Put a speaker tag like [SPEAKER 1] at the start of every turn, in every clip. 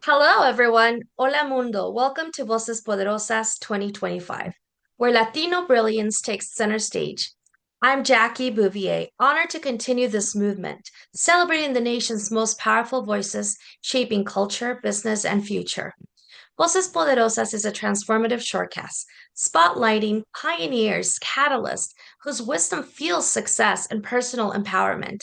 [SPEAKER 1] Hello, everyone. Hola, mundo. Welcome to VOCES Poderosas 2025, where Latino brilliance takes center stage. I'm Jackie Bouvier, honored to continue this movement, celebrating the nation's most powerful voices, shaping culture, business, and future. Voces Poderosas is a transformative shortcast, spotlighting pioneers, catalysts whose wisdom fuels success and personal empowerment.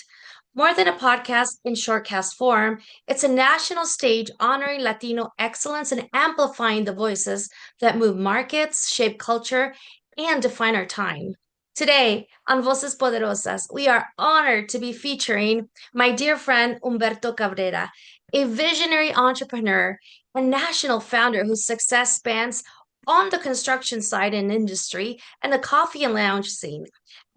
[SPEAKER 1] More than a podcast in shortcast form, it's a national stage honoring Latino excellence and amplifying the voices that move markets, shape culture, and define our time. Today on Voces Poderosas, we are honored to be featuring my dear friend Humberto Cabrera, a visionary entrepreneur and national founder whose success spans on the construction side and industry and the coffee and lounge scene.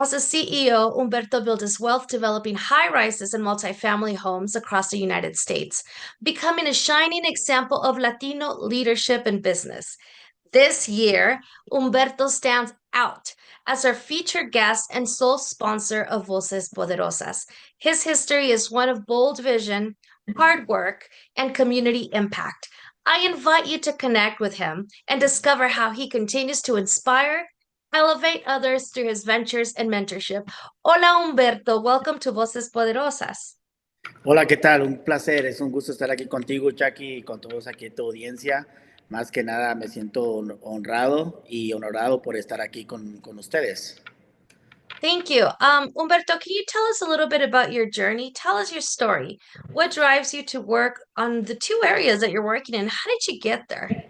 [SPEAKER 1] As a CEO, Humberto built his wealth developing high rises and multifamily homes across the United States, becoming a shining example of Latino leadership in business. This year, Humberto stands out as our featured guest and sole sponsor of Voces Poderosas. His history is one of bold vision, hard work, and community impact. I invite you to connect with him and discover how he continues to inspire, elevate others through his ventures and mentorship. Hola, Humberto. Welcome to Voces Poderosas.
[SPEAKER 2] Hola, ¿qué tal? Un placer, es un gusto estar aquí contigo, Jackie, y con todos aquí en tu audiencia. Más que nada me siento honrado y honorado por estar aquí con ustedes.
[SPEAKER 1] Thank you. Humberto, can you tell us a little bit about your journey? Tell us your story. What drives you to work on the two areas that you're working in? How did you get there?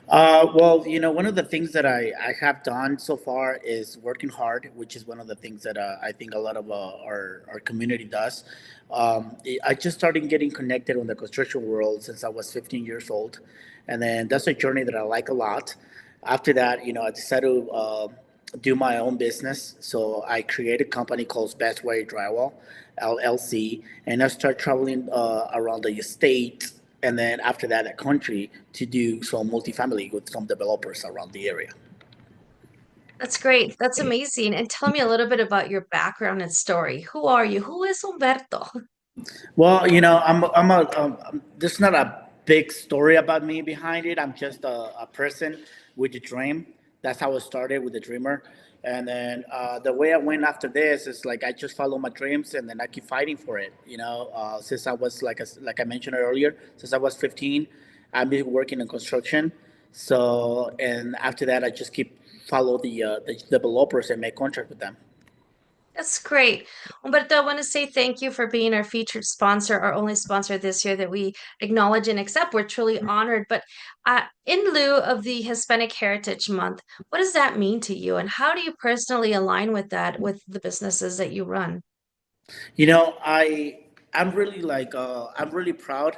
[SPEAKER 2] One of the things that I have done so far is working hard, which is one of the things that I think a lot of our community does. I just started getting connected on the construction world since I was 15 years old. And then that's a journey that I like a lot. After that, I decided to do my own business. So I created a company called Best Way Drywall, LLC, and I started traveling around the state and then after that, a country to do some multifamily with some developers around the area.
[SPEAKER 1] That's great. That's amazing. And tell me a little bit about your background and story. Who are you? Who is Humberto?
[SPEAKER 2] Well, there's not a big story about me behind it. I'm just a person with a dream. That's how I started with the dreamer. And then the way I went after this is like I just follow my dreams and then I keep fighting for it. Since I was like I mentioned earlier, since I was 15, I've been working in construction. So and after that, I just keep follow the developers and make contract with them.
[SPEAKER 1] That's great. Humberto, I want to say thank you for being our featured sponsor, our only sponsor this year that we acknowledge and accept. We're truly honored. But in lieu of the Hispanic Heritage Month, what does that mean to you? And how do you personally align with that with the businesses that you run?
[SPEAKER 2] I'm really proud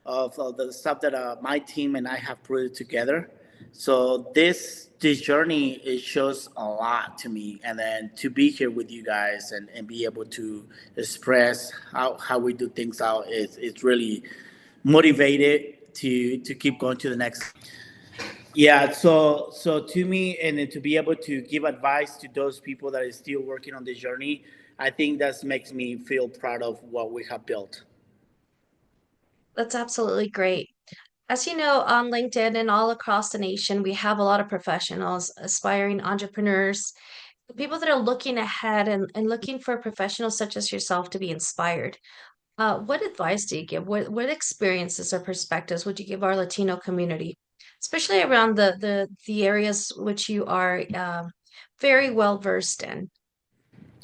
[SPEAKER 2] of the stuff that my team and I have put together. So this journey it shows a lot to me, and then to be here with you guys and be able to express how we do things out is it's really motivated to keep going to the next. Yeah, so to me, and then to be able to give advice to those people that are still working on this journey, I think that makes me feel proud of what we have built.
[SPEAKER 1] That's absolutely great. As you know, on LinkedIn and all across the nation, we have a lot of professionals, aspiring entrepreneurs, people that are looking ahead and looking for professionals such as yourself to be inspired. What advice do you give? What experiences or perspectives would you give our Latino community, especially around the areas which you are very well versed in?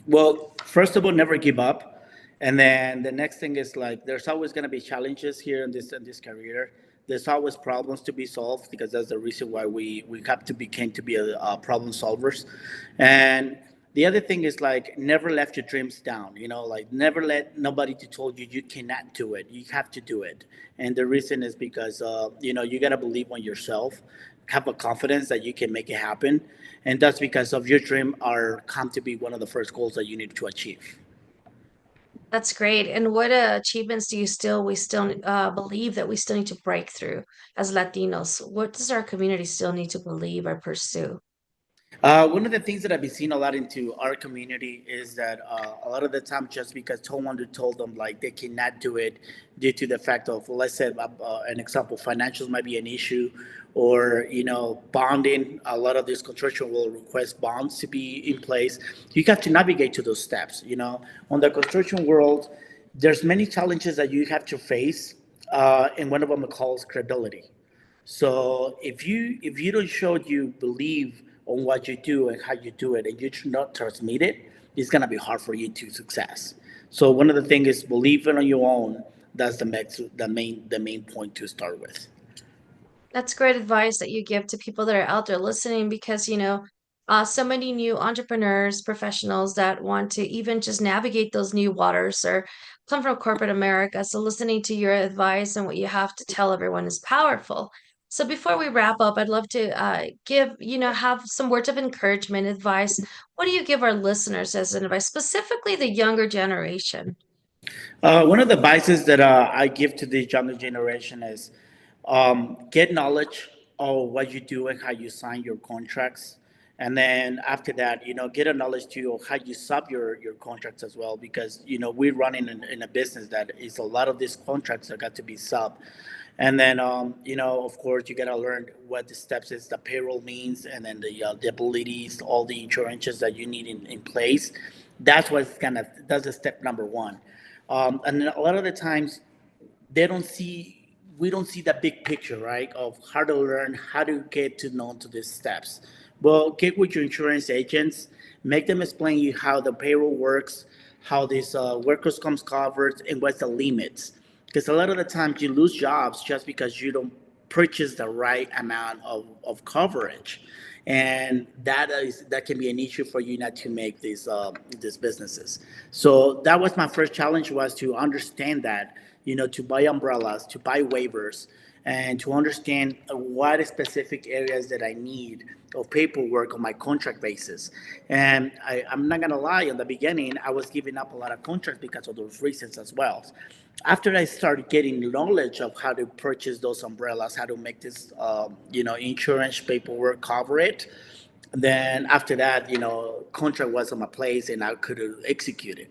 [SPEAKER 2] Well, first of all, never give up, and then the next thing is like there's always going to be challenges here in this career. There's always problems to be solved because that's the reason why we have to became to be a problem solvers, and the other thing is like never let your dreams down. Like never let nobody to told you you cannot do it. You have to do it, and the reason is because you got to believe on yourself, have a confidence that you can make it happen, and that's because of your dream are come to be one of the first goals that you need to achieve.
[SPEAKER 1] That's great. And what achievements do we still believe that we still need to break through as Latinos? What does our community still need to believe or pursue?
[SPEAKER 2] One of the things that I've been seeing a lot into our community is that a lot of the time, just because someone told them like they cannot do it due to the fact of, let's say, an example, financials might be an issue, or bonding. A lot of this construction will request bonds to be in place. You have to navigate to those steps. On the construction world, there's many challenges that you have to face, and one of them is called credibility. So if you don't show you believe on what you do and how you do it, and you do not transmit it, it's gonna be hard for you to success. So one of the things is believe it on your own. That's the main point to start with.
[SPEAKER 1] That's great advice that you give to people that are out there listening because, so many new entrepreneurs, professionals that want to even just navigate those new waters or come from corporate America. So listening to your advice and what you have to tell everyone is powerful. So before we wrap up, I'd love to have some words of encouragement, advice. What do you give our listeners as an advice, specifically the younger generation?
[SPEAKER 2] One of the advices that I give to the younger generation is get knowledge of what you do and how you sign your contracts. And then after that, get a knowledge too of how you sub your contracts as well, because, we're running in a business that is a lot of these contracts that got to be sub. And then, of course, you got to learn what the steps is, the payroll means, and then the abilities, all the insurances that you need in place. That's a step number one. And then a lot of the times they don't see we don't see that big picture, right, of how to learn, how to get to know to these steps. Well, get with your insurance agents, make them explain you how the payroll works, how this workers comes covered, and what's the limits. Because a lot of the times you lose jobs just because you don't purchase the right amount of coverage, and that can be an issue for you not to make these businesses. So that was my first challenge, was to understand that, to buy umbrellas, to buy waivers, and to understand what specific areas that I need of paperwork on my contract basis. And I'm not gonna lie, in the beginning, I was giving up a lot of contracts because of those reasons as well. After I started getting knowledge of how to purchase those umbrellas, how to make this, insurance paperwork cover it, then after that, contract was on my place and I could execute it.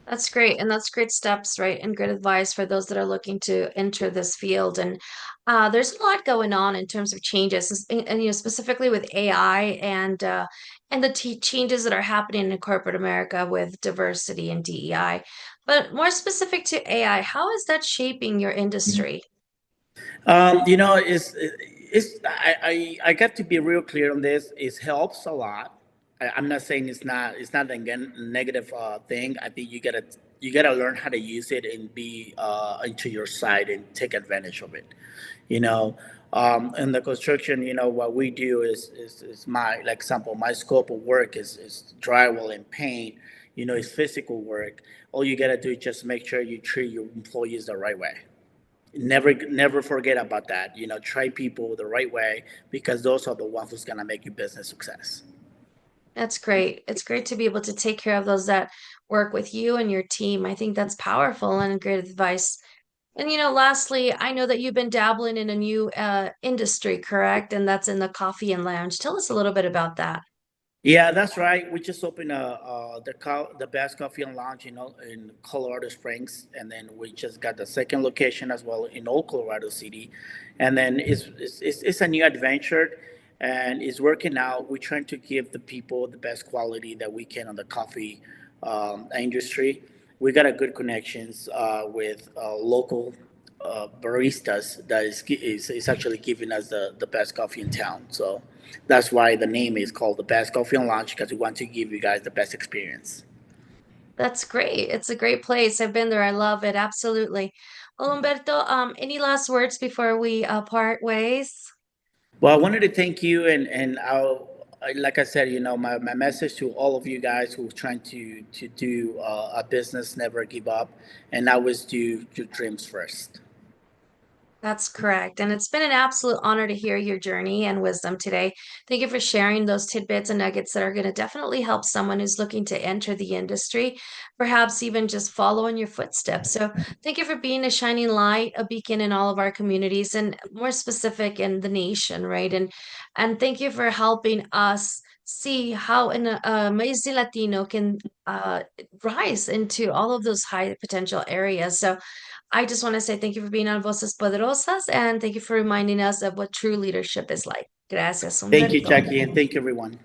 [SPEAKER 1] That's great. And that's great steps, right? And good advice for those that are looking to enter this field. And there's a lot going on in terms of changes, and specifically with AI and the changes that are happening in corporate America with diversity and DEI. But more specific to AI, how is that shaping your industry?
[SPEAKER 2] I got to be real clear on this. It helps a lot. I'm not saying it's not again a negative thing. I think you gotta learn how to use it and be into your side and take advantage of it. You know, in the construction, what we do is my, like example, my scope of work is drywall and paint. It's physical work. All you gotta do is just make sure you treat your employees the right way. Never forget about that. Try people the right way, because those are the ones who's gonna make your business success.
[SPEAKER 1] That's great. It's great to be able to take care of those that work with you and your team. I think that's powerful and great advice. And lastly, I know that you've been dabbling in a new industry, correct? And that's in the coffee and lounge. Tell us a little bit about that.
[SPEAKER 2] Yeah, that's right. We just opened the best coffee and lounge, in Colorado Springs, and then we just got the second location as well in Old Colorado City, and then it's a new adventure, and it's working out. We're trying to give the people the best quality that we can on the coffee industry. We got a good connections with local baristas that is actually giving us the best coffee in town. So that's why the name is called the best coffee and lunch, because we want to give you guys the best experience.
[SPEAKER 1] That's great. It's a great place. I've been there. I love it. Absolutely. Well, Humberto, any last words before we part ways?
[SPEAKER 2] Well, I wanted to thank you, and like I said, my message to all of you guys who are trying to do a business, never give up, and always do your dreams first.
[SPEAKER 1] That's correct. And it's been an absolute honor to hear your journey and wisdom today. Thank you for sharing those tidbits and nuggets that are going to definitely help someone who's looking to enter the industry, perhaps even just follow in your footsteps. So, thank you for being a shining light, a beacon in all of our communities, and more specific in the nation, right? And thank you for helping us see how an amazing Latino can rise into all of those high potential areas. So, I just want to say thank you for being on Voces Poderosas and thank you for reminding us of what true leadership is like. Gracias,
[SPEAKER 2] Thank you,
[SPEAKER 1] Humberto.
[SPEAKER 2] Jackie, and thank you, everyone.